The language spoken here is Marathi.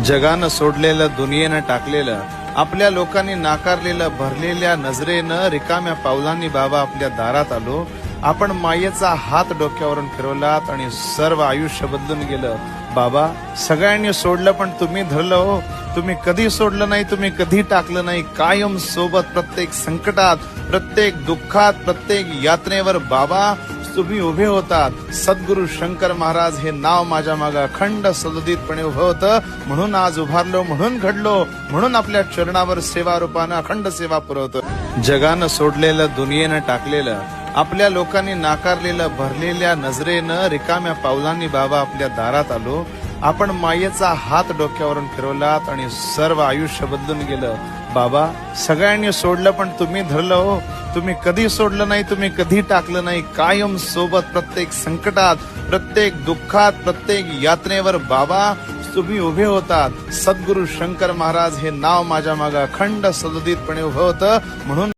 जगानं सोडलेलं, दुनियेनं टाकलेलं, आपल्या लोकांनी नाकारलेलं, भरलेल्या नजरेनं, रिकाम्या पावलांनी बाबा आपल्या दारात आलो. आपण मायेचा हात डोक्यावरून फिरवलात आणि सर्व आयुष्य बदलून गेलं. बाबा, सगळ्यांनी सोडलं पण तुम्ही धरलं हो. तुम्ही कधी सोडलं नाही, तुम्ही कधी टाकलं नाही. कायम सोबत, प्रत्येक संकटात, प्रत्येक दुःखात, प्रत्येक यातनेवर बाबा तुम्ही उभे होतात. सद्गुरु शंकर महाराज हे नाव माझ्या मागे अखंड सदोदितपणे उभं होतं. म्हणून आज उभारलो, म्हणून घडलो, म्हणून आपल्या चरणावर सेवा रूपानं अखंड सेवा पुरवतो. जगानं सोडलेलं, दुनियेनं टाकलेलं, आपल्या लोकांनी नाकारलेलं, भरलेल्या नजरेनं, रिकाम्या पावलांनी बाबा आपल्या दारात आलो. आपण मायेचा हात डोक्यावरून फिरवलात आणि सर्व आयुष्य बदलून गेलं. बाबा, सगळ्यांनी सोडलं पण तुम्ही धरलं हो. तुम्ही कधी सोडलं नाही, तुम्ही कधी टाकलं नाही. कायम सोबत, प्रत्येक संकटात, प्रत्येक दुःखात, प्रत्येक यातनेवर बाबा तुम्ही उभे होतात. सद्गुरु शंकर महाराज हे नाव माझ्या मागे अखंड सदोदितपणे उभं होतं. म्हणून